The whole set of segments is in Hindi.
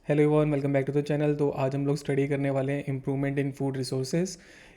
Hello everyone, welcome back to the channel. तो आज हम लोग स्टडी करने वाले हैं इम्प्रूवमेंट इन फूड रिसोर्सेज।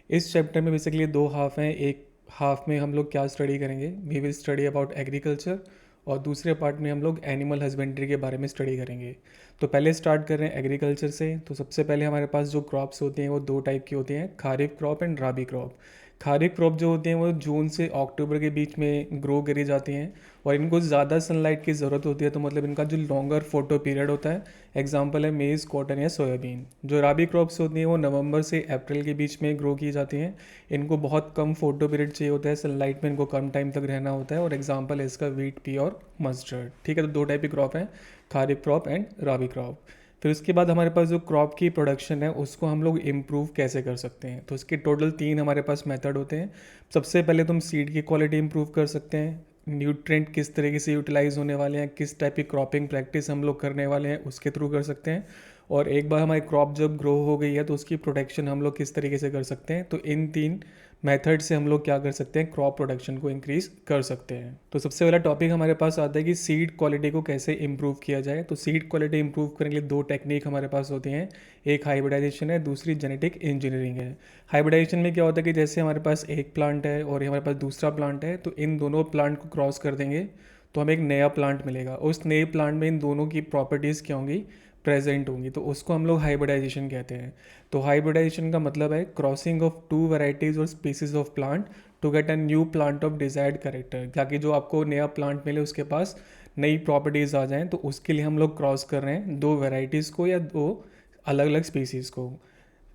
इस चैप्टर में बेसिकली दो हाफ हैं। एक हाफ में हम लोग क्या स्टडी करेंगे, we will study about agriculture, और दूसरे पार्ट में हम लोग एनिमल हस्बेंड्री के बारे में स्टडी करेंगे। तो पहले स्टार्ट कर रहे हैं एग्रीकल्चर से। तो सबसे पहले हमारे पास जो क्रॉप्स होते हैं वो दो टाइप की होती हैं, kharif crop and rabi crop. Kharif crop जो होती हैं वो जून से अक्टूबर के बीच में ग्रो करी जाती हैं और इनको ज़्यादा सनलाइट की ज़रूरत होती है, तो मतलब इनका जो लॉन्गर फोटो पीरियड होता है, एग्जाम्पल है मेज़, कॉटन या सोयाबीन। जो राबी क्रॉप्स होती हैं वो नवंबर से अप्रैल के बीच में ग्रो की जाती हैं। इनको बहुत कम फोटो पीरियड चाहिए होता है, सनलाइट में इनको कम टाइम तक रहना होता है, और एग्जाम्पल है इसका वीट, पी और मस्टर्ड। ठीक है, तो दो टाइप की क्रॉप हैं, kharif crop and rabi crop. फिर उसके बाद हमारे पास जो क्रॉप की प्रोडक्शन है उसको हम लोग इम्प्रूव कैसे कर सकते हैं, तो इसके टोटल तीन हमारे पास मेथड होते हैं। सबसे पहले तुम सीड की क्वालिटी इम्प्रूव कर सकते हैं, न्यूट्रेंट किस तरीके से यूटिलाइज होने वाले हैं, किस टाइप की क्रॉपिंग प्रैक्टिस हम लोग करने वाले हैं उसके थ्रू कर सकते हैं, और एक बार हमारी क्रॉप जब ग्रो हो गई है तो उसकी प्रोटेक्शन हम लोग किस तरीके से कर सकते हैं। तो इन तीन मेथड से हम लोग क्या कर सकते हैं, क्रॉप प्रोडक्शन को इंक्रीज कर सकते हैं। तो सबसे पहला टॉपिक हमारे पास आता है कि सीड क्वालिटी को कैसे इंप्रूव किया जाए। तो सीड क्वालिटी इंप्रूव करने के लिए दो टेक्निक हमारे पास होती हैं, एक हाइब्रिडाइजेशन है, दूसरी जेनेटिक इंजीनियरिंग है। हाइब्रिडाइजेशन में क्या होता है कि जैसे हमारे पास एक प्लांट है और हमारे पास दूसरा प्लांट है, तो इन दोनों प्लांट को क्रॉस कर देंगे तो हमें एक नया प्लांट मिलेगा। उस नए प्लांट में इन दोनों की प्रॉपर्टीज़ क्या होंगी, प्रेजेंट होंगी, तो उसको हम लोग हाइब्रिडाइजेशन कहते हैं। तो हाइब्रिडाइजेशन का मतलब है क्रॉसिंग ऑफ टू वैराइटीज और species of plant to get a new plant of desired character, ताकि जो आपको नया प्लांट मिले उसके पास नई प्रॉपर्टीज़ आ जाएं। तो उसके लिए हम लोग क्रॉस कर रहे हैं दो वेराइटीज़ को या दो अलग अलग स्पीसीज़ को।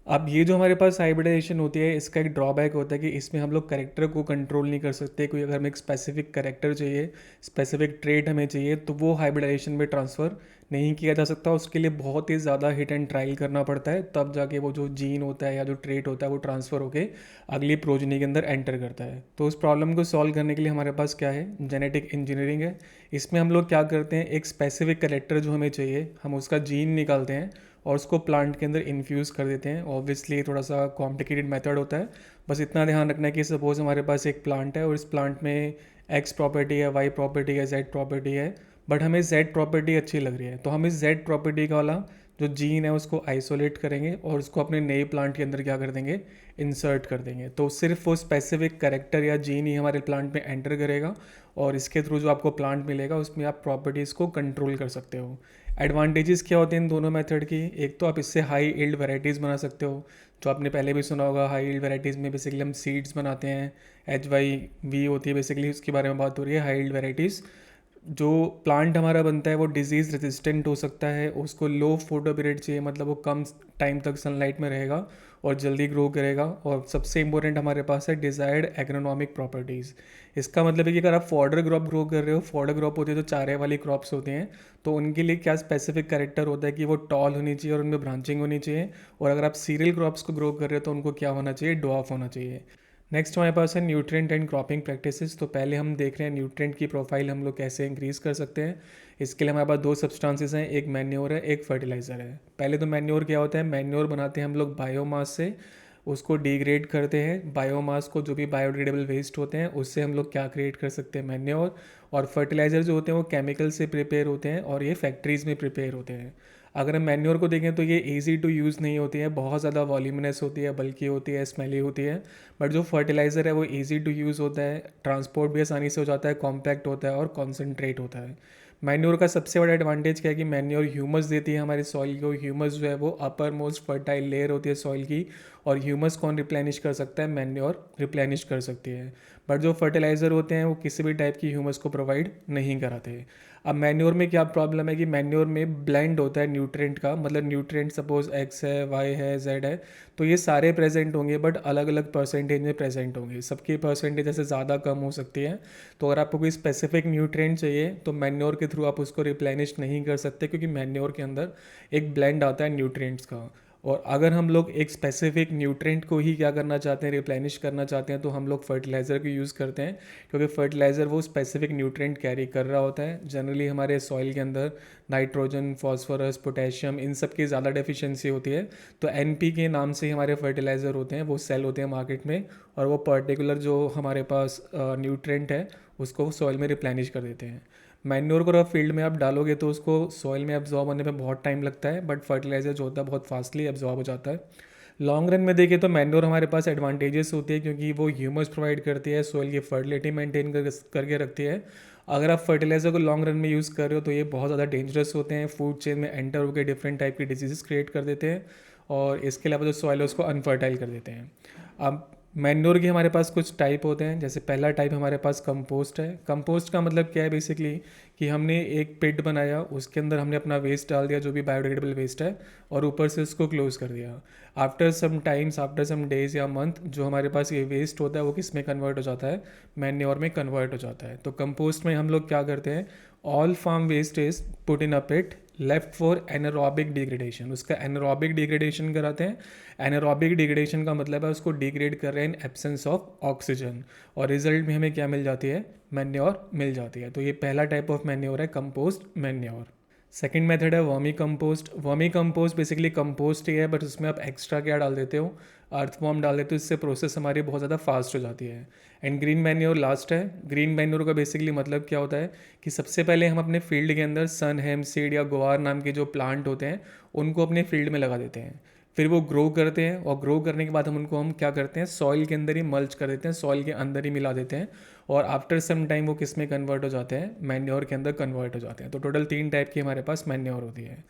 अब ये जो हमारे पास हाइब्रिडाइजेशन होती है इसका एक ड्रॉबैक होता है कि इसमें हम लोग करेक्टर को कंट्रोल नहीं कर सकते। कोई अगर हमें एक स्पेसिफिक करेक्टर चाहिए, स्पेसिफिक ट्रेट हमें चाहिए, तो वो हाइब्रिडाइजेशन में ट्रांसफ़र नहीं किया जा सकता। उसके लिए बहुत ही ज़्यादा हिट एंड ट्रायल करना पड़ता है, तब जाके वो जो जीन होता है या जो ट्रेट होता है वो ट्रांसफ़र होकर अगली प्रोजनी के अंदर एंटर करता है। तो उस प्रॉब्लम को सॉल्व करने के लिए हमारे पास क्या है, जेनेटिक इंजीनियरिंग है। इसमें हम लोग क्या करते हैं, एक स्पेसिफिक करेक्टर जो हमें चाहिए हम उसका जीन निकालते हैं और उसको प्लांट के अंदर इन्फ्यूज़ कर देते हैं। ऑब्वियसली थोड़ा सा कॉम्प्लिकेटेड मेथड होता है, बस इतना ध्यान रखना है कि सपोज़ हमारे पास एक प्लांट है और इस प्लांट में एक्स प्रॉपर्टी है, वाई प्रॉपर्टी है, जेड प्रॉपर्टी है, बट हमें जेड प्रॉपर्टी अच्छी लग रही है, तो हम इस जेड प्रॉपर्टी का वाला जो जीन है उसको आइसोलेट करेंगे और उसको अपने नए प्लांट के अंदर क्या कर देंगे, इंसर्ट कर देंगे। तो सिर्फ वो स्पेसिफिक करेक्टर या जीन ही हमारे प्लांट में एंटर करेगा और इसके थ्रू जो आपको प्लांट मिलेगा उसमें आप प्रॉपर्टीज़ को कंट्रोल कर सकते हो। एडवांटेजेस क्या होते हैं इन दोनों मेथड की, एक तो आप इससे हाई यील्ड वैरायटीज़ बना सकते हो, जो आपने पहले भी सुना होगा। हाई यील्ड वैरायटीज़ में बेसिकली हम सीड्स बनाते हैं, HYV होती है बेसिकली, उसके बारे में बात हो रही है। हाई यील्ड वैरायटीज़ जो प्लांट हमारा बनता है वो डिजीज़ रेजिस्टेंट हो सकता है, उसको लो फोटो पीरियड चाहिए, मतलब वो कम टाइम तक सनलाइट में रहेगा और जल्दी ग्रो करेगा, और सबसे इंपॉर्टेंट हमारे पास है डिज़ायर्ड एग्रोनॉमिक प्रॉपर्टीज़। इसका मतलब है कि अगर आप फॉडर क्रॉप ग्रो कर रहे हो, फॉडर क्रॉप होती है तो चारे वाली क्रॉप्स होती हैं, तो उनके लिए क्या स्पेसिफिक कैरेक्टर होता है कि वो टॉल होनी चाहिए और उनमें ब्रांचिंग होनी चाहिए। और अगर आप सीरियल क्रॉप्स को ग्रो कर रहे हो तो उनको क्या होना चाहिए, डॉफ होना चाहिए। नेक्स्ट हमारे पास है न्यूट्रिएंट एंड क्रॉपिंग प्रैक्टिसेस। तो पहले हम देख रहे हैं न्यूट्रिएंट की प्रोफाइल हम लोग कैसे इंक्रीज़ कर सकते हैं। इसके लिए हमारे पास दो सब्सटेंसेस हैं, एक मैन्योर है, एक फर्टिलाइज़र है। पहले तो मैन्योर क्या होता है, मैन्योर बनाते हैं हम लोग बायोमास से, उसको डिग्रेड करते हैं। बायोमास को, जो भी बायोडिग्रेडेबल वेस्ट होते हैं, उससे हम लोग क्या क्रिएट कर सकते हैं, मैन्योर। और फर्टिलाइज़र जो होते हैं वो केमिकल से प्रिपेयर होते हैं और ये फैक्ट्रीज़ में प्रिपेयर होते हैं। अगर हम मैन्योर को देखें तो ये ईजी टू यूज़ नहीं होती है, बहुत ज़्यादा वॉल्यूमिनस होती है, बल्कि होती है, स्मेली होती है। बट जो फर्टिलाइज़र है वो ईजी टू यूज़ होता है, ट्रांसपोर्ट भी आसानी से हो जाता है, कॉम्पैक्ट होता है और कॉन्सेंट्रेट होता है। मैन्योर का सबसे बड़ा एडवांटेज क्या है कि मैन्योर ह्यूमस देती है हमारे सॉइल को। ह्यूमस जो है वो अपर मोस्ट फर्टाइल लेयर होती है सॉइल की, और ह्यूमस कौन रिप्लेनिश कर सकता है, मैन्योर रिप्लेनिश कर सकती है। बट जो फर्टिलाइज़र होते हैं वो किसी भी टाइप की ह्यूमस को प्रोवाइड नहीं कराते। अब मैन्योर में क्या प्रॉब्लम है कि मैन्योर में ब्लेंड होता है न्यूट्रिएंट का, मतलब न्यूट्रिएंट सपोज एक्स है, वाई है, जेड है, तो ये सारे प्रेजेंट होंगे बट अलग अलग परसेंटेज में प्रेजेंट होंगे, सबकी परसेंटेज जैसे ज़्यादा कम हो सकती है। तो अगर आपको कोई स्पेसिफिक न्यूट्रिएंट चाहिए तो मैन्योर के थ्रू आप उसको रिप्लेनिश नहीं कर सकते, क्योंकि मैन्योर के अंदर एक ब्लेंड आता है न्यूट्रिएंट्स का। और अगर हम लोग एक स्पेसिफिक न्यूट्रिएंट को ही क्या करना चाहते हैं, रिप्लेनिश करना चाहते हैं, तो हम लोग फर्टिलाइज़र को यूज़ करते हैं, क्योंकि फर्टिलाइज़र वो स्पेसिफिक न्यूट्रिएंट कैरी कर रहा होता है। जनरली हमारे सॉइल के अंदर नाइट्रोजन, फॉस्फोरस, पोटेशियम, इन सब की ज़्यादा डेफिशिएंसी होती है, तो NP के नाम से ही हमारे फर्टिलाइज़र होते हैं, वो सेल होते हैं मार्केट में, और वो पर्टिकुलर जो हमारे पास न्यूट्रिएंट है उसको सॉइल में रिप्लेनिश कर देते हैं। मैन्योर को आप फील्ड में आप डालोगे तो उसको सॉइल में एब्जॉर्ब होने में बहुत टाइम लगता है, बट फर्टिलाइजर जो होता है बहुत फास्टली एब्जॉर्ब हो जाता है। लॉन्ग रन में देखें तो मैन्योर हमारे पास एडवांटेजेस होती है क्योंकि वो ह्यूमस प्रोवाइड करती है, सॉइल की फर्टिलिटी मेंटेन करके रखती है। अगर आप फर्टिलाइजर को लॉन्ग रन में यूज़ कर रहे हो तो ये बहुत ज़्यादा डेंजरस होते हैं, फूड चेन में एंटर होकर डिफरेंट टाइप की डिजीज़ क्रिएट कर देते हैं, और इसके अलावा जो सॉइल है उसको अनफर्टाइल कर देते हैं। अब मैन्योर के हमारे पास कुछ टाइप होते हैं। जैसे पहला टाइप हमारे पास कंपोस्ट है। कंपोस्ट का मतलब क्या है बेसिकली कि हमने एक पिट बनाया, उसके अंदर हमने अपना वेस्ट डाल दिया जो भी बायोडिग्रेडेबल वेस्ट है, और ऊपर से उसको क्लोज कर दिया। After some times, after some days या मंथ, जो हमारे पास ये वेस्ट होता है वो किस में कन्वर्ट हो जाता है, मैन्योर में कन्वर्ट हो जाता है। तो कंपोस्ट में हम लोग क्या करते हैं, all farm waste is put in a pit left for anaerobic degradation. उसका एनारोबिक डिग्रेडेशन कराते हैं। एनारोबिक डिग्रेडेशन का मतलब है उसको डिग्रेड कर रहे हैं इन एब्सेंस ऑफ ऑक्सीजन, और रिजल्ट में हमें क्या मिल जाती है, मैन्योर मिल जाती है। तो ये पहला टाइप ऑफ मैन्योर है, कंपोस्ट मैन्योर। सेकेंड मेथड है vermi compost. Vermi compost basically compost ही है, बट उसमें आप एक्स्ट्रा क्या डाल देते हो, अर्थवॉर्म डाल देते हो, इससे प्रोसेस हमारी बहुत ज़्यादा फास्ट हो जाती है। एंड ग्रीन मैन्योर लास्ट है। ग्रीन मैन्योर का बेसिकली मतलब क्या होता है कि सबसे पहले हम अपने फील्ड के अंदर सन, हेम सीड या गुआर नाम के जो प्लांट होते हैं उनको अपने फील्ड में लगा देते हैं। फिर वो ग्रो करते हैं, और ग्रो करने के बाद हम क्या करते हैं, सॉइल के अंदर ही मल्च कर देते हैं, सॉइल के अंदर ही मिला देते हैं, और आफ्टर सम टाइम वो किस में कन्वर्ट हो जाते हैं, मैन्योर के अंदर कन्वर्ट हो जाते हैं। तो टोटल 3 टाइप की हमारे पास मैन्योर होती है।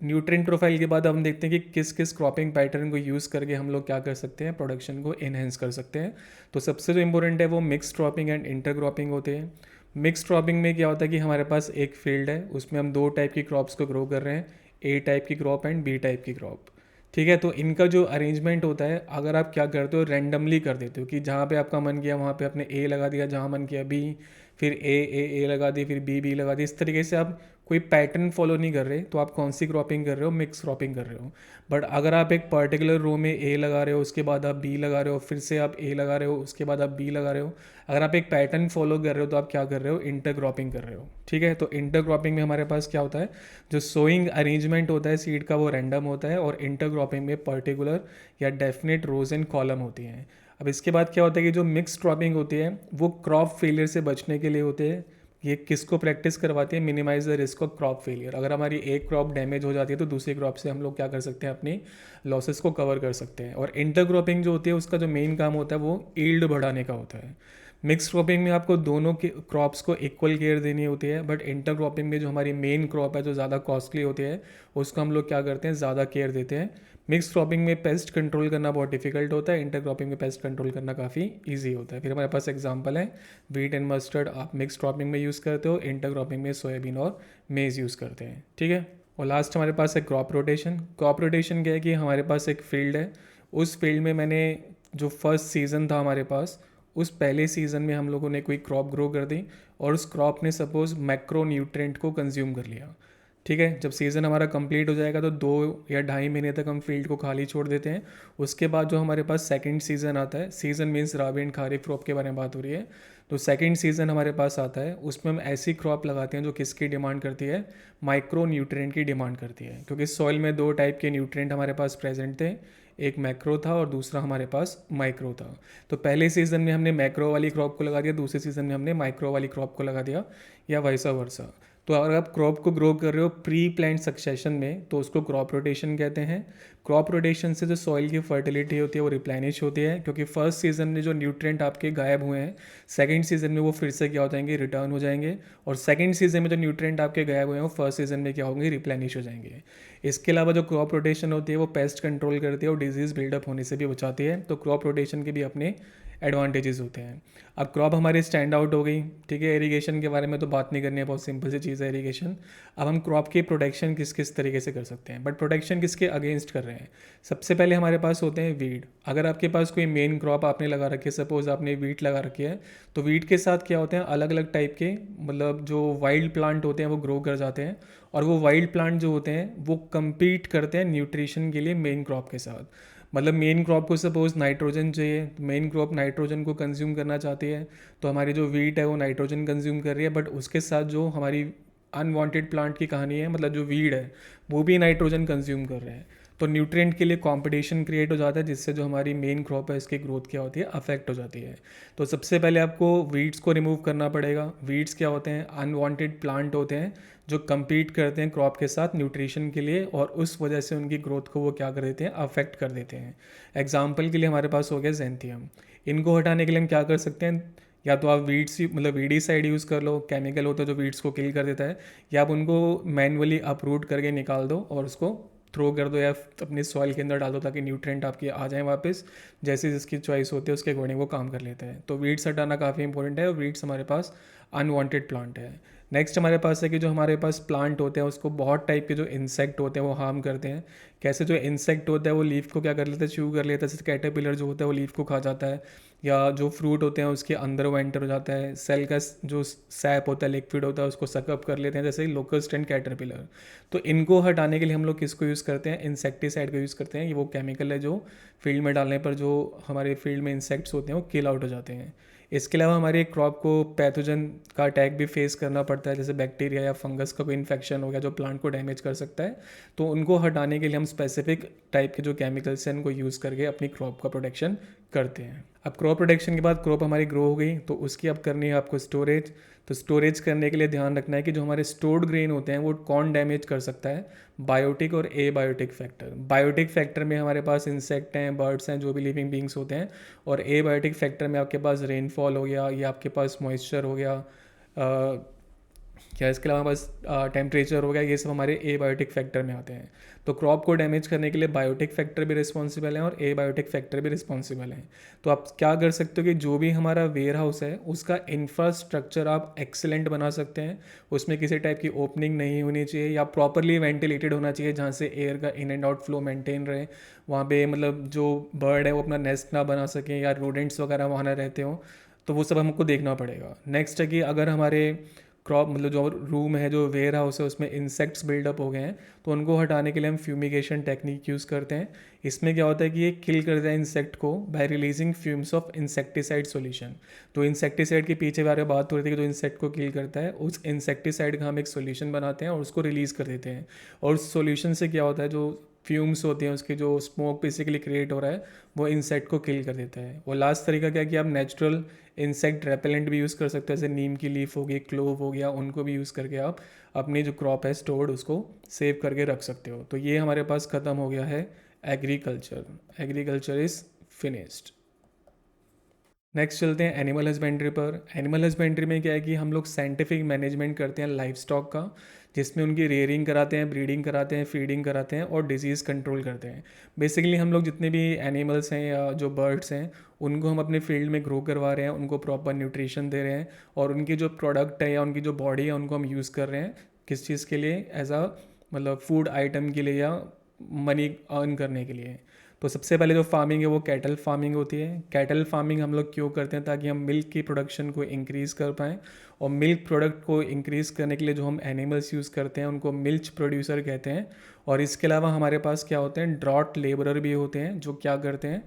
न्यूट्रिएंट प्रोफाइल के बाद हम देखते हैं कि किस किस क्रॉपिंग पैटर्न को यूज़ करके हम लोग क्या कर सकते हैं, प्रोडक्शन को इन्हेंस कर सकते हैं। तो सबसे जो इंपॉर्टेंट है वो mix cropping and inter cropping होते हैं। मिक्स क्रॉपिंग में क्या होता है कि हमारे पास एक फील्ड है, उसमें हम 2 टाइप की क्रॉप्स को ग्रो कर रहे हैं, ए टाइप की क्रॉप एंड बी टाइप की क्रॉप। ठीक है, तो इनका जो अरेंजमेंट होता है, अगर आप क्या करते हो, रैंडमली कर देते हो कि जहाँ पे आपका मन किया वहाँ पे आपने ए लगा दिया, जहाँ मन किया बी, फिर ए लगा दी, फिर बी लगा दी। इस तरीके से आप कोई पैटर्न फॉलो नहीं कर रहे, तो आप कौन सी क्रॉपिंग कर रहे हो, मिक्स क्रॉपिंग कर रहे हो। बट अगर आप एक पर्टिकुलर रो में ए लगा रहे हो, उसके बाद आप बी लगा रहे हो, फिर से आप ए लगा रहे हो, उसके बाद आप बी लगा रहे हो, अगर आप एक पैटर्न फॉलो कर रहे हो तो आप क्या कर रहे हो, इंटर क्रॉपिंग कर रहे हो। ठीक है, तो इंटर क्रॉपिंग में हमारे पास क्या होता है, जो सोइंग अरेंजमेंट होता है सीड का वो रैंडम होता है, और इंटर क्रॉपिंग में पर्टिकुलर या डेफिनेट रोज एंड कॉलम होती हैं। अब इसके बाद क्या होता है कि जो मिक्स क्रॉपिंग होती है वो क्रॉप फेलियर से बचने के लिए होते हैं। ये किसको प्रैक्टिस करवाती है, minimize the risk of crop failure. अगर हमारी एक क्रॉप डैमेज हो जाती है तो दूसरी क्रॉप से हम लोग क्या कर सकते हैं, अपनी लॉसेस को कवर कर सकते हैं। और इंटर क्रॉपिंग जो होती है उसका जो मेन काम होता है वो ईल्ड बढ़ाने का होता है। मिक्स क्रॉपिंग में आपको दोनों के क्रॉप्स को इक्वल केयर देनी होती है, बट इंटर क्रॉपिंग में जो हमारी मेन क्रॉप है जो ज़्यादा कॉस्टली होती है उसको हम लोग क्या करते हैं, ज़्यादा केयर देते हैं। मिक्स क्रॉपिंग में पेस्ट कंट्रोल करना बहुत डिफिकल्ट होता है, इंटर क्रॉपिंग में पेस्ट कंट्रोल करना काफ़ी ईजी होता है। फिर हमारे पास एग्जाम्पल है, वीट एंड मस्टर्ड आप मिक्स क्रॉपिंग में यूज़ करते हो, इंटर क्रॉपिंग में सोयाबीन और मेज़ यूज़ करते हैं। ठीक है, और लास्ट हमारे पास है क्रॉप रोटेशन। क्रॉप रोटेशन क्या है कि हमारे पास एक फील्ड है, उस फील्ड में मैंने जो फर्स्ट सीज़न था हमारे पास, उस पहले सीज़न में हम लोगों ने कोई क्रॉप ग्रो कर दी, और उस क्रॉप ने सपोज़ मैक्रो न्यूट्रेंट को कंज्यूम कर लिया। ठीक है, जब सीज़न हमारा कंप्लीट हो जाएगा तो 2 या ढाई महीने तक हम फील्ड को खाली छोड़ देते हैं। उसके बाद जो हमारे पास सेकंड सीज़न आता है, season means rabi and kharif crop के बारे में बात हो रही है, तो सेकंड सीज़न हमारे पास आता है, उसमें हम ऐसी क्रॉप लगाते हैं जो किसकी डिमांड करती है, माइक्रो न्यूट्रिएंट की डिमांड करती है। क्योंकि सॉइल में 2 टाइप के न्यूट्रिएंट हमारे पास प्रेजेंट थे, एक मैक्रो था और दूसरा हमारे पास माइक्रो था। तो पहले सीज़न में हमने मैक्रो वाली क्रॉप को लगा दिया, दूसरे सीज़न में हमने माइक्रो वाली क्रॉप को लगा दिया, या वैसा वर्सा। तो अगर आप क्रॉप को ग्रो कर रहे हो प्री प्लांट सक्सेशन में तो उसको क्रॉप रोटेशन कहते हैं। क्रॉप रोटेशन से जो सॉइल की फर्टिलिटी होती है वो रिप्लेनिश होती है, क्योंकि फर्स्ट सीज़न में जो न्यूट्रिएंट आपके गायब हुए हैं सेकंड सीज़न में वो फिर से क्या हो जाएंगे, रिटर्न हो जाएंगे, और सेकंड सीज़न में जो न्यूट्रिएंट आपके गायब हुए हैं वो फर्स्ट सीज़न में क्या होंगे, रिप्लेनिश हो जाएंगे। इसके अलावा जो क्रॉप रोटेशन होती है वो पेस्ट कंट्रोल करती है और डिजीज़ बिल्डअप होने से भी बचाती है। तो क्रॉप रोटेशन के भी अपने एडवांटेजेस होते हैं। अब क्रॉप हमारी स्टैंड आउट हो गई, ठीक है, इरिगेशन के बारे में तो बात नहीं करनी है, बहुत सिंपल सी चीज़ है इरिगेशन। अब हम क्रॉप की प्रोटेक्शन किस किस तरीके से कर सकते हैं, बट प्रोटेक्शन किसके अगेंस्ट कर रहे हैं। सबसे पहले हमारे पास होते हैं वीड। अगर आपके पास कोई मेन क्रॉप आपने लगा रखी है, सपोज आपने वीट लगा रखी है, तो वीट के साथ क्या होते हैं, अलग अलग टाइप के मतलब जो वाइल्ड प्लांट होते हैं वो ग्रो कर जाते हैं, और वो वाइल्ड प्लांट जो होते हैं वो compete करते हैं न्यूट्रिशन के लिए मेन क्रॉप के साथ। मतलब मेन क्रॉप को सपोज नाइट्रोजन चाहिए, तो मेन क्रॉप नाइट्रोजन को कंज्यूम करना चाहती है, तो हमारी जो वीट है वो नाइट्रोजन कंज्यूम कर रही है, बट उसके साथ जो हमारी अनवांटेड प्लांट की कहानी है, मतलब जो वीड है वो भी नाइट्रोजन कंज्यूम कर रहे हैं। तो न्यूट्रिएंट के लिए कंपटीशन क्रिएट हो जाता है, जिससे जो हमारी मेन क्रॉप है इसकी ग्रोथ क्या होती है, अफेक्ट हो जाती है। तो सबसे पहले आपको वीड्स को रिमूव करना पड़ेगा। वीड्स क्या होते हैं? अनवांटेड प्लांट होते हैं जो compete करते हैं क्रॉप के साथ न्यूट्रिशन के लिए, और उस वजह से उनकी ग्रोथ को वो क्या कर देते हैं, अफेक्ट कर देते हैं। एग्जाम्पल के लिए हमारे पास हो गया ज़ैंथियम। इनको हटाने के लिए हम क्या कर सकते हैं? या तो आप वीड्स मतलब वीडीसाइड यूज़ कर लो, केमिकल होता है जो वीड्स को किल कर देता है, या आप उनको मैनुअली अपरूट करके निकाल दो और उसको थ्रो कर दो या अपनी सॉइल के अंदर डाल दो, ताकि न्यूट्रिएंट आपके आ जाएं वापस। जैसे जिसकी चॉइस होती है उसके अकॉर्डिंग वो काम कर लेते हैं। तो वीड्स हटाना काफ़ी इंपॉर्टेंट है, और वीड्स हमारे पास अनवांटेड प्लांट है। नेक्स्ट हमारे पास है कि जो हमारे पास प्लांट होते हैं उसको बहुत टाइप के जो इंसेक्ट होते हैं वो हार्म करते हैं। कैसे? जो इंसेक्ट होता है वो लीफ को क्या कर लेता है, च्यू कर लेता है। जैसे कैटरपिलर जो होता है वो लीफ को खा जाता है, या जो फ्रूट होते हैं उसके अंदर वो एंटर हो जाता है। सेल का जो सैप होता है, लिक्विड होता है, उसको सकअप कर लेते हैं, जैसे लोकस्ट एंड कैटरपिलर। तो इनको हटाने के लिए हम लोग किसको यूज़ करते हैं? इंसेक्टिसाइड का यूज़ करते हैं। ये वो केमिकल है जो फील्ड में डालने पर जो हमारे फील्ड में इंसेक्ट्स होते हैं वो किल आउट हो जाते हैं। इसके अलावा हमारे क्रॉप को पैथोजन का अटैक भी फेस करना पड़ता है, जैसे बैक्टीरिया या फंगस का कोई इन्फेक्शन हो गया जो प्लांट को डैमेज कर सकता है। तो उनको हटाने के लिए हम स्पेसिफिक टाइप के जो केमिकल्स हैं उनको यूज़ करके अपनी क्रॉप का प्रोटेक्शन करते हैं। अब क्रॉप प्रोटेक्शन के बाद क्रॉप हमारी ग्रो हो गई, तो उसकी अब करनी है आपको स्टोरेज। तो स्टोरेज करने के लिए ध्यान रखना है कि जो हमारे स्टोर्ड ग्रेन होते हैं वो कौन डैमेज कर सकता है? बायोटिक और एबायोटिक फैक्टर। बायोटिक फैक्टर में हमारे पास इंसेक्ट हैं, बर्ड्स हैं, जो भी लिविंग बींग्स होते हैं। और एबायोटिक फैक्टर में आपके पास रेनफॉल हो गया, या आपके पास मॉइस्चर हो गया, या इसके अलावा बस टेम्परेचर हो गया। ये सब हमारे एबायोटिक फैक्टर में आते हैं। तो क्रॉप को डैमेज करने के लिए बायोटिक फैक्टर भी रिस्पॉन्सिबल हैं और एबायोटिक फैक्टर भी रिस्पॉन्सिबल हैं। तो आप क्या कर सकते हो कि जो भी हमारा वेयर हाउस है उसका इंफ्रास्ट्रक्चर आप एक्सेलेंट बना सकते हैं। उसमें किसी टाइप की ओपनिंग नहीं होनी चाहिए, या प्रॉपरली वेंटिलेटेड होना चाहिए जहाँ से एयर का in and out flow maintain रहे। वहाँ पे मतलब जो बर्ड है वो अपना नेस्ट ना बना सकें, या रोडेंट्स वगैरह वहाँ ना रहते हों। तो वो सब हमको देखना पड़ेगा। नेक्स्ट है कि अगर हमारे क्रॉप मतलब जो रूम है, जो वेयर हाउस है, उसमें इंसेक्ट्स बिल्डअप हो गए हैं, तो उनको हटाने के लिए हम फ्यूमिगेशन टेक्निक यूज़ करते हैं। इसमें क्या होता है कि ये किल करता है इंसेक्ट को bye releasing fumes of insecticide solution. तो इंसेक्टिसाइड के पीछे बारे में बात हो रही थी कि जो इंसेक्ट को किल करता है, उस इंसेक्टिसाइड का हम एक सॉल्यूशन बनाते हैं और उसको रिलीज़ कर देते हैं। और उस सॉल्यूशन से क्या होता है, जो फ्यूम्स होते हैं, उसके जो स्मोक बेसिकली क्रिएट हो रहा है, वो इंसेक्ट को किल कर देता है। और लास्ट तरीका क्या है कि आप नेचुरल इंसेक्ट रेपेलेंट भी यूज़ कर सकते हैं, जैसे नीम की लीफ हो गई, क्लोव हो गया, उनको भी यूज़ करके आप अपनी जो क्रॉप है स्टोर्ड उसको सेव करके रख सकते हो। तो ये हमारे पास ख़त्म हो गया है agriculture. Agriculture is finished. Next चलते हैं एनिमल हस्बेंड्री पर। एनिमल हस्बेंड्री में क्या है कि हम लोग साइंटिफिक मैनेजमेंट करते हैं लाइफ स्टॉक का, जिसमें उनकी रेयरिंग कराते हैं, ब्रीडिंग कराते हैं, फीडिंग कराते हैं और डिजीज़ कंट्रोल करते हैं। बेसिकली हम लोग जितने भी एनिमल्स हैं या जो बर्ड्स हैं उनको हम अपने फील्ड में ग्रो करवा रहे हैं, उनको प्रॉपर न्यूट्रिशन दे रहे हैं, और उनकी जो प्रोडक्ट है या उनकी जो बॉडी है उनको हम यूज़ कर रहे हैं किस चीज़ के लिए? एज अ मतलब फूड आइटम के लिए या मनी अर्न करने के लिए। तो सबसे पहले जो फार्मिंग है वो कैटल फार्मिंग होती है। कैटल फार्मिंग हम लोग क्यों करते हैं? ताकि हम मिल्क की प्रोडक्शन को इंक्रीज़ कर पाएँ, और मिल्क प्रोडक्ट को इंक्रीज़ करने के लिए जो हम एनिमल्स यूज़ करते हैं उनको मिल्क प्रोड्यूसर कहते हैं। और इसके अलावा हमारे पास क्या होते हैं? ड्रॉट लेबरर भी होते हैं जो क्या करते हैं?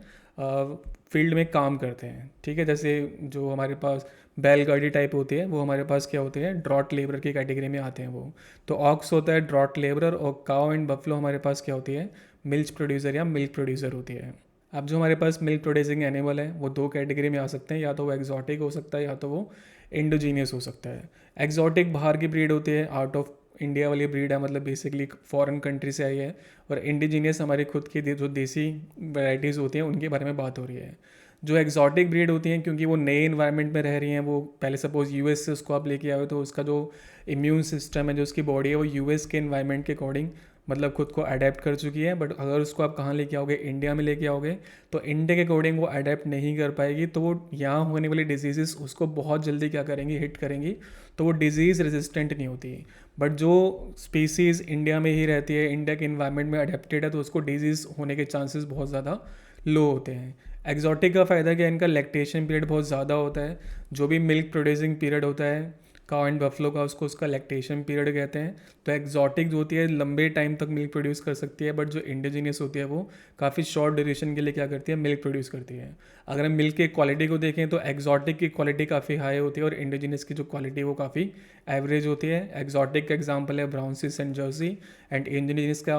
फील्ड में काम करते हैं। ठीक है, जैसे जो हमारे पास बैलगाड़ी टाइप होती है वो हमारे पास क्या होते हैं? ड्रॉट लेबरर की कैटेगरी में आते हैं वो। तो ऑक्स होता है ड्रॉट लेबरर, और काउ एंड बफलो हमारे पास क्या होती है? मिल्क प्रोड्यूसर या मिल्क प्रोड्यूसर होती है। अब जो हमारे पास मिल्क प्रोड्यूसिंग एनिमल है वो दो कैटेगरी में आ सकते हैं, या तो वो एक्जॉटिक हो सकता है या तो वो इंडोजीनियस हो सकता है। एक्जॉटिक बाहर की ब्रीड होती है, आउट ऑफ इंडिया वाली ब्रीड है, मतलब बेसिकली फॉरेन कंट्री से आई है। और इंडिजीनियस हमारी खुद की जो देसी वैराइटीज़ होती हैं उनके बारे में बात हो रही है। जो एक्जॉटिक ब्रीड होती हैं क्योंकि वो नए इन्वायरमेंट में रह रही हैं, वो पहले सपोज यूएस से उसको आप लेके आए हो, तो उसका जो इम्यून सिस्टम है, जो उसकी बॉडी है, वो यूएस के इन्वायरमेंट के अकॉर्डिंग मतलब खुद को अडेप्ट कर चुकी है। बट अगर उसको आप कहाँ लेके आओगे? इंडिया में लेके आओगे, तो इंडिया के अकॉर्डिंग वो अडेप्ट नहीं कर पाएगी। तो वो यहाँ होने वाली डिजीज़ उसको बहुत जल्दी क्या करेंगी? हिट करेंगी। तो वो डिज़ीज़ रेजिस्टेंट नहीं होती। बट जो स्पीसीज़ इंडिया में ही रहती है, इंडिया के इन्वायरमेंट में अडेप्टेड है, तो उसको डिजीज़ होने के चांसेस बहुत ज़्यादा लो होते हैं। एक्जॉटिक का फ़ायदा क्या है? इनका लैक्टेशन पीरियड बहुत ज़्यादा होता है। जो भी मिल्क प्रोड्यूसिंग पीरियड होता है काउ एंड बफलो का, उसका लैक्टेशन पीरियड कहते हैं। तो एक्जॉटिक जो होती है लंबे टाइम तक मिल्क प्रोड्यूस कर सकती है, बट जो इंडिजीनियस होती है वो काफ़ी शॉर्ट ड्यूरेशन के लिए क्या करती है? मिल्क प्रोड्यूस करती है। अगर हम मिल्क की क्वालिटी को देखें तो एक्जॉटिक की क्वालिटी काफ़ी हाई होती है और इंडिजीनियस की जो क्वालिटी है वो काफ़ी एवरेज होती है। एक्जॉटिक का एग्जाम्पल है brown Swiss and Jersey, and indigenous का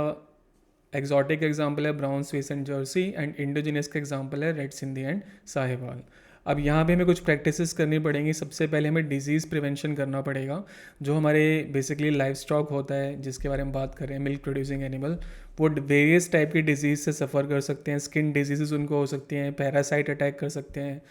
एग्जॉटिक एग्जाम्पल है brown Swiss and Jersey, and indigenous का एग्जाम्पल है रेड सिंधी एंड साहिवाल। अब यहाँ पे हमें कुछ प्रैक्टिसेस करनी पड़ेंगी। सबसे पहले हमें डिजीज़ प्रिवेंशन करना पड़ेगा। जो हमारे बेसिकली लाइफ स्टॉक होता है, जिसके बारे में बात कर रहे हैं, मिल्क प्रोड्यूसिंग एनिमल, वो वेरियस टाइप की डिजीज़ से सफ़र कर सकते हैं। स्किन डिजीज़ उनको हो सकती हैं, पैरासाइट अटैक कर सकते हैं,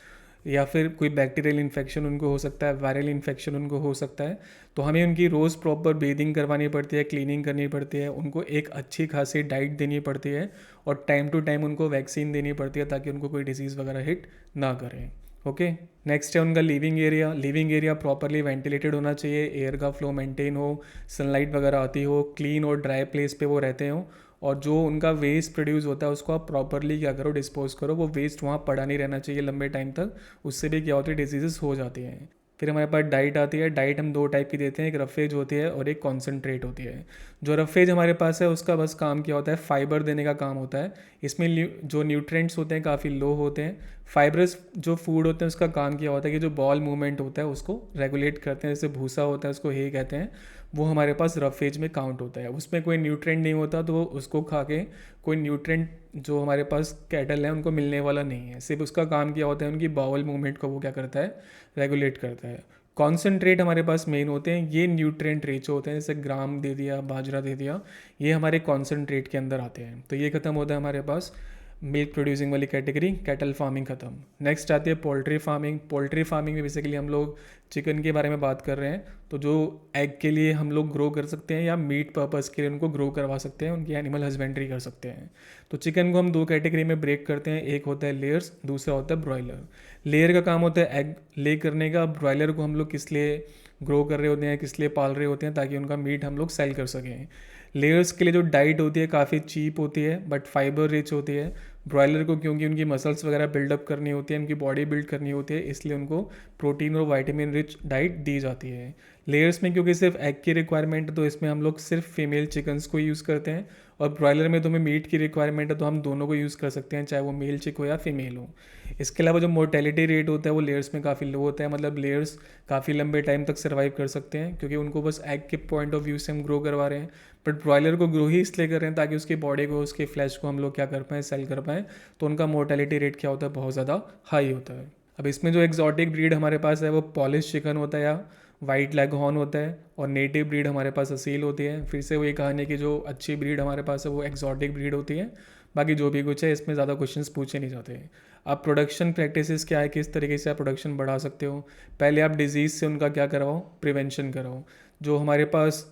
या फिर कोई बैक्टीरियल इन्फेक्शन उनको हो सकता है, वायरल इन्फेक्शन उनको हो सकता है। तो हमें उनकी रोज़ प्रॉपर ब्रीदिंग करवानी पड़ती है, क्लीनिंग करनी पड़ती है, उनको एक अच्छी खासी डाइट देनी पड़ती है, और टाइम टू टाइम उनको वैक्सीन देनी पड़ती है ताकि उनको कोई डिजीज़ वगैरह हिट ना करें। ओके, नेक्स्ट है उनका living area. Living area properly ventilated होना चाहिए, एयर का फ्लो मेंटेन हो, सनलाइट वगैरह आती हो, क्लीन और ड्राई प्लेस पे वो रहते हो, और जो उनका वेस्ट प्रोड्यूस होता है उसको आप प्रॉपरली क्या करो, डिस्पोज करो। वो वेस्ट वहाँ पड़ा नहीं रहना चाहिए लंबे टाइम तक, उससे भी क्या होती है, डिजीजेस हो जाती हैं। फिर हमारे पास डाइट आती है। डाइट हम दो टाइप की देते हैं, एक रफेज होती है और एक कॉन्सेंट्रेट होती है। जो रफेज हमारे पास है उसका बस काम क्या होता है, फाइबर देने का काम होता है। इसमें जो न्यूट्रेंट्स होते हैं काफ़ी लो होते हैं। फाइबरस जो फूड होते हैं उसका काम क्या होता है कि जो बॉल मूवमेंट होता है उसको रेगुलेट करते हैं। जैसे भूसा होता है उसको हे कहते हैं, वो हमारे पास रफेज में काउंट होता है। उसमें कोई न्यूट्रेंट नहीं होता, तो वो उसको खा के कोई न्यूट्रेंट जो हमारे पास कैटल है उनको मिलने वाला नहीं है। सिर्फ उसका काम क्या होता है, उनकी बाउल मूवमेंट को वो क्या करता है, रेगुलेट करता है। कॉन्सेंट्रेट हमारे पास मेन होते हैं, ये न्यूट्रेंट रिच होते हैं, जैसे ग्राम दे दिया, बाजरा दे दिया, ये हमारे कॉन्सेंट्रेट के अंदर आते हैं। तो ये खत्म होता है हमारे पास मिल्क प्रोड्यूसिंग वाली कैटेगरी, कैटल फार्मिंग खत्म। नेक्स्ट आती है पोल्ट्री फार्मिंग। पोल्ट्री फार्मिंग में बेसिकली हम लोग चिकन के बारे में बात कर रहे हैं। तो जो एग के लिए हम लोग ग्रो कर सकते हैं या मीट पर्पज़ के लिए उनको ग्रो करवा सकते हैं, उनकी एनिमल हस्बेंड्री कर सकते हैं। तो चिकन को हम दो कैटेगरी में ब्रेक करते हैं, एक होता है लेयर्स, दूसरा होता है ब्रॉयलर। लेयर का काम होता है एग ले करने का। ब्रॉयलर को हम लोग किस लिए ग्रो कर रहे होते हैं, किस लिए पाल रहे होते हैं, ताकि उनका मीट हम लोग सेल कर सकें। लेयर्स के लिए जो डाइट होती है काफ़ी चीप होती है बट फाइबर रिच होती है। ब्रॉयलर को क्योंकि उनकी मसल्स वगैरह बिल्डअप करनी होती है, उनकी बॉडी बिल्ड करनी होती है, इसलिए उनको प्रोटीन और वाइटामिन रिच डाइट दी जाती है। लेयर्स में क्योंकि सिर्फ एग की रिक्वायरमेंट है तो इसमें हम लोग सिर्फ फीमेल चिकन्स को यूज़ करते हैं, और ब्रॉयलर में तो हमें मीट की रिक्वायरमेंट है तो हम दोनों को यूज़ कर सकते हैं, चाहे वो मेल चिक हो या फीमेल हो। इसके अलावा जो मोर्टेलिटी रेट होता है वो लेयर्स में काफ़ी लो होता है, मतलब लेयर्स काफ़ी लंबे टाइम तक सर्वाइव कर सकते हैं क्योंकि उनको बस एग के पॉइंट ऑफ व्यू से हम ग्रो करवा रहे हैं। बट ब्रॉयलर को ग्रो ही इसलिए कर रहे हैं ताकि उसकी बॉडी को, उसके फ्लैश को हम लोग क्या कर पाएँ, सेल कर पाएँ। तो उनका मोर्टेलिटी रेट क्या होता है, बहुत ज़्यादा हाई होता है। अब इसमें जो एग्जॉटिक ब्रीड हमारे पास है वो पॉलिश चिकन होता है या वाइट लेग हॉर्न होता है, और नेटिव ब्रीड हमारे पास असील होती है। फिर से वही कहानी की जो अच्छी ब्रीड हमारे पास है वो एग्जॉटिक ब्रीड होती है। बाकी जो भी कुछ है इसमें ज़्यादा क्वेश्चंस पूछे नहीं जाते। अब प्रोडक्शन प्रैक्टिसेस क्या है, किस तरीके से आप प्रोडक्शन बढ़ा सकते हो। पहले आप डिजीज़ से उनका क्या कराओ, प्रिवेंशन कराओ। जो हमारे पास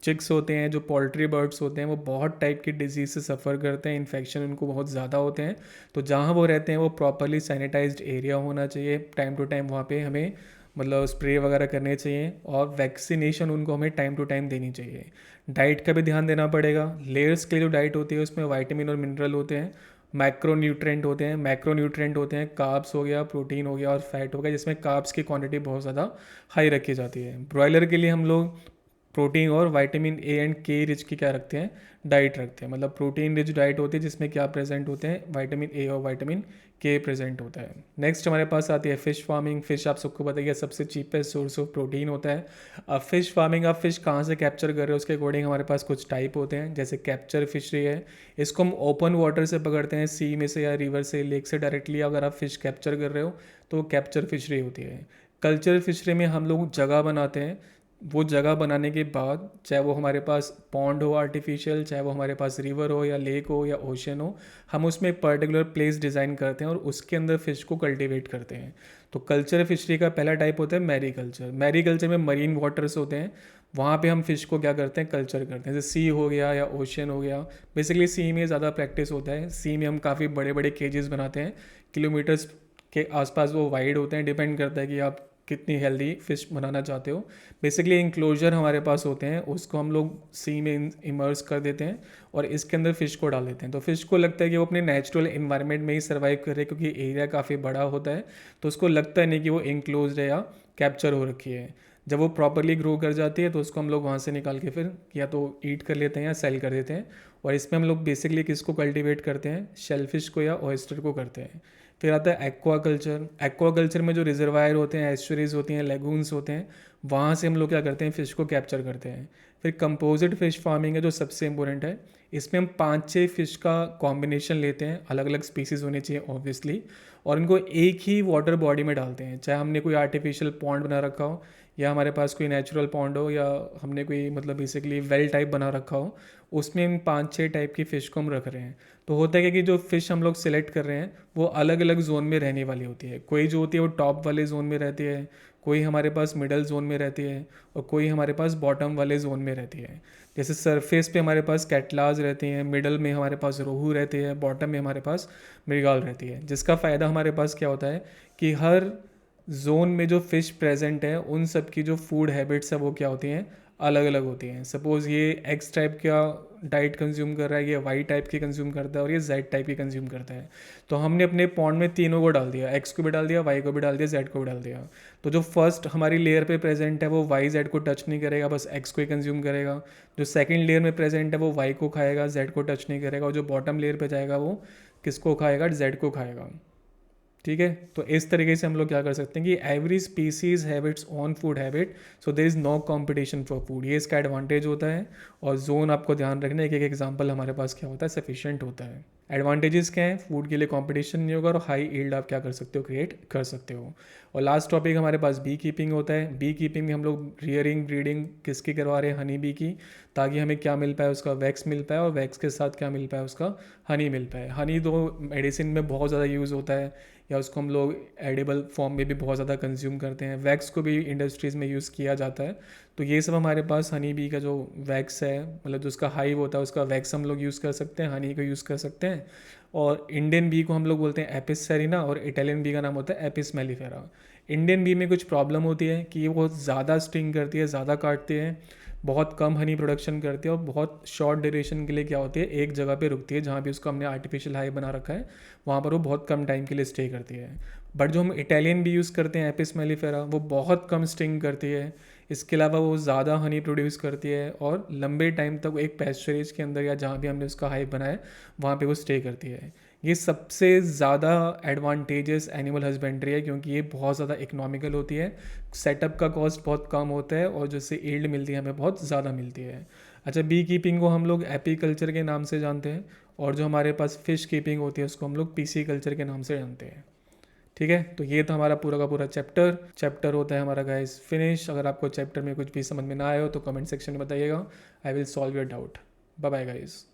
चिक्स होते हैं, जो पोल्ट्री बर्ड्स होते हैं, वो बहुत टाइप की डिजीज़ से सफ़र करते हैं, इन्फेक्शन उनको बहुत ज़्यादा होते हैं। तो जहाँ वो रहते हैं वो प्रॉपरली सैनिटाइज्ड एरिया होना चाहिए। टाइम टू टाइम वहाँ पे हमें मतलब स्प्रे वगैरह करने चाहिए, और वैक्सीनेशन उनको हमें टाइम टू टाइम देनी चाहिए। डाइट का भी ध्यान देना पड़ेगा। लेयर्स के जो डाइट होती है उसमें वाइटामिन और मिनरल होते हैं, मैक्रो न्यूट्रेंट होते हैं। मैक्रो न्यूट्रेंट होते हैं कार्ब्स हो गया, प्रोटीन हो गया और फैट हो गया, जिसमें कार्ब्स की क्वांटिटी बहुत ज़्यादा हाई रखी जाती है। ब्रॉयलर के लिए हम लोग प्रोटीन और विटामिन ए एंड के रिच की क्या रखते हैं, डाइट रखते हैं। मतलब प्रोटीन रिच डाइट होती है जिसमें क्या प्रेजेंट होते हैं, विटामिन ए और विटामिन के प्रेजेंट होता है। नेक्स्ट हमारे पास आती है फिश फार्मिंग। फिश आप सबको पता है सबसे चीपेस्ट सोर्स ऑफ प्रोटीन होता है। अब फिश फार्मिंग, आप फिश कहाँ से कैप्चर कर रहे हो उसके अकॉर्डिंग हमारे पास कुछ टाइप होते हैं। जैसे कैप्चर फिशरी है, इसको हम ओपन वाटर से पकड़ते हैं, सी में से या रिवर से, लेक से डायरेक्टली अगर आप फिश कैप्चर कर रहे हो तो कैप्चर फिशरी होती है। कल्चर फिशरी में हम लोग जगह बनाते हैं। वो जगह बनाने के बाद, चाहे वो हमारे पास पॉन्ड हो आर्टिफिशियल, चाहे वो हमारे पास रिवर हो या लेक हो या ओशन हो, हम उसमें एक पर्टिकुलर प्लेस डिज़ाइन करते हैं और उसके अंदर फ़िश को कल्टीवेट करते हैं। तो कल्चर फिशरी का पहला टाइप होता है मैरी कल्चर। मैरी कल्चर में मरीन वाटर्स होते हैं, वहाँ पे हम फ़िश को क्या करते हैं, कल्चर करते हैं। जैसे सी हो गया या ओशन हो गया। बेसिकली सी में ज़्यादा प्रैक्टिस होता है। सी में हम काफ़ी बड़े बड़े केजेस बनाते हैं, किलोमीटर्स के आसपास वो वाइड होते हैं। डिपेंड करता है कि आप कितनी हेल्दी फिश बनाना चाहते हो। बेसिकली इंक्लोजर हमारे पास होते हैं, उसको हम लोग सी में इमर्स कर देते हैं और इसके अंदर फ़िश को डाल देते हैं। तो फ़िश को लगता है कि वो अपने नेचुरल इन्वायरमेंट में ही सर्वाइव कर रहे हैं, क्योंकि एरिया काफ़ी बड़ा होता है, तो उसको लगता है नहीं कि वो इंक्लोज है या कैप्चर हो रखी है। जब वो प्रॉपरली ग्रो कर जाती है तो उसको हम लोग वहाँ से निकाल के फिर या तो ईट कर लेते हैं या सेल कर देते हैं। और इसमें हम लोग बेसिकली किसको कल्टीवेट करते हैं, शेलफिश को या ऑयस्टर को करते हैं। फिर आता है एक्वा कल्चर। एक्वा कल्चर में जो रिजर्वायर होते हैं, एस्चुरीज होती हैं, लेगून्स होते हैं, वहाँ से हम लोग क्या करते हैं, फ़िश को कैप्चर करते हैं। फिर कंपोजिट फिश फार्मिंग है जो सबसे इंपॉर्टेंट है। इसमें हम 5-6 फिश का कॉम्बिनेशन लेते हैं, अलग अलग स्पीसीज होनी चाहिए ऑब्वियसली, और इनको एक ही वाटर बॉडी में डालते हैं, चाहे हमने कोई आर्टिफिशियल पॉन्ड बना रखा हो या हमारे पास कोई नेचुरल पॉन्ड हो या हमने कोई मतलब बेसिकली वेल टाइप बना रखा हो, उसमें इन 5-6 टाइप की फ़िश को हम रख रहे हैं। तो होता है कि जो फ़िश हम लोग सिलेक्ट कर रहे हैं वो अलग अलग जोन में रहने वाली होती है। कोई जो होती है वो टॉप वाले जोन में रहती है, कोई हमारे पास मिडल जोन में रहती है, और कोई हमारे पास बॉटम वाले जोन में रहती है। जैसे सरफेस पे हमारे पास कैटलाज रहती हैं, मिडल में हमारे पास रोहू रहती है, बॉटम में हमारे पास मृगाल रहती है। जिसका फ़ायदा हमारे पास क्या होता है कि हर जोन में जो फ़िश प्रेजेंट है उन सब की जो फूड हैबिट्स है वो क्या होती हैं, अलग अलग होती हैं। सपोज़ ये एक्स टाइप का डाइट कंज्यूम कर रहा है, ये वाई टाइप की कंज्यूम करता है, और ये जेड टाइप की कंज्यूम करता है। तो हमने अपने पॉन्ड में तीनों को डाल दिया, एक्स को भी डाल दिया, वाई को भी डाल दिया, जेड को भी डाल दिया। तो जो फर्स्ट हमारी लेयर पे प्रेजेंट है वो वाई जेड को टच नहीं करेगा, बस एक्स को ही कंज्यूम करेगा। जो सेकंड लेयर में प्रेजेंट है वो वाई को खाएगा, जेड को टच नहीं करेगा, और जो बॉटम लेयर पे जाएगा वो किसको खाएगा, जेड को खाएगा। ठीक है, तो इस तरीके से हम लोग क्या कर सकते हैं कि every species have its own food habit, so there is no competition for food. ये इसका एडवांटेज होता है। और जोन आपको ध्यान रखना है, एक एक एग्जाम्पल हमारे पास क्या होता है, सफिशिएंट होता है। एडवांटेजेस क्या हैं, फूड के लिए कंपटीशन नहीं होगा और हाई ईल्ड आप क्या कर सकते हो, क्रिएट कर सकते हो। और लास्ट टॉपिक हमारे पास बी कीपिंग होता है। बी कीपिंग में हम लोग रियरिंग ब्रीडिंग किसकी करवा रहे हैं, हनी बी की, ताकि हमें क्या मिल पाए, उसका वैक्स मिल पाए, और वैक्स के साथ क्या मिल पाए, उसका हनी मिल पाए। हनी तो मेडिसिन में बहुत ज़्यादा यूज़ होता है, या उसको हम लोग एडिबल फॉर्म में भी बहुत ज़्यादा कंज्यूम करते हैं। वैक्स को भी इंडस्ट्रीज़ में यूज़ किया जाता है। तो ये सब हमारे पास हनी बी का जो वैक्स है, मतलब जो उसका हाइव होता है उसका वैक्स हम लोग यूज़ कर सकते हैं, हनी को यूज़ कर सकते हैं। और इंडियन बी को हम लोग बोलते हैं एपिस सेरिना, और इटालियन बी का नाम होता है एपिस मेलिफेरा। इंडियन बी में कुछ प्रॉब्लम होती है कि वो ज़्यादा स्टिंग करती है, ज़्यादा काटती है, बहुत कम हनी प्रोडक्शन करती है, और बहुत शॉर्ट ड्यूरेशन के लिए क्या होती है, एक जगह पे रुकती है, जहाँ भी उसको हमने आर्टिफिशियल हाई बना रखा है वहाँ पर वो बहुत कम टाइम के लिए स्टे करती है। बट जो हम इटालियन भी यूज़ करते हैं एपिस मेलिफेरा, वो बहुत कम स्टिंग करती है। इसके अलावा वो ज़्यादा हनी प्रोड्यूस करती है, और लंबे टाइम तक एक पैस्चरेज के अंदर या जहाँ भी हमने उसका हाइव बनाया वहाँ पे वो स्टे करती है। ये सबसे ज़्यादा एडवांटेजेस एनिमल हस्बेंड्री है, क्योंकि ये बहुत ज़्यादा इकोनॉमिकल होती है, सेटअप का कॉस्ट बहुत कम होता है, और जिससे ईल्ड मिलती है हमें बहुत ज़्यादा मिलती है। अच्छा, बी कीपिंग को हम लोग एपीकल्चर के नाम से जानते हैं, और जो हमारे पास फ़िश कीपिंग होती है उसको हम लोग पीसी कल्चर के नाम से जानते हैं। ठीक है, तो ये था हमारा पूरा का पूरा चैप्टर होता है हमारा गाइस फिनिश। अगर आपको चैप्टर में कुछ भी समझ में ना आए हो तो कमेंट सेक्शन में बताइएगा, I will solve your doubt. Bye bye guys.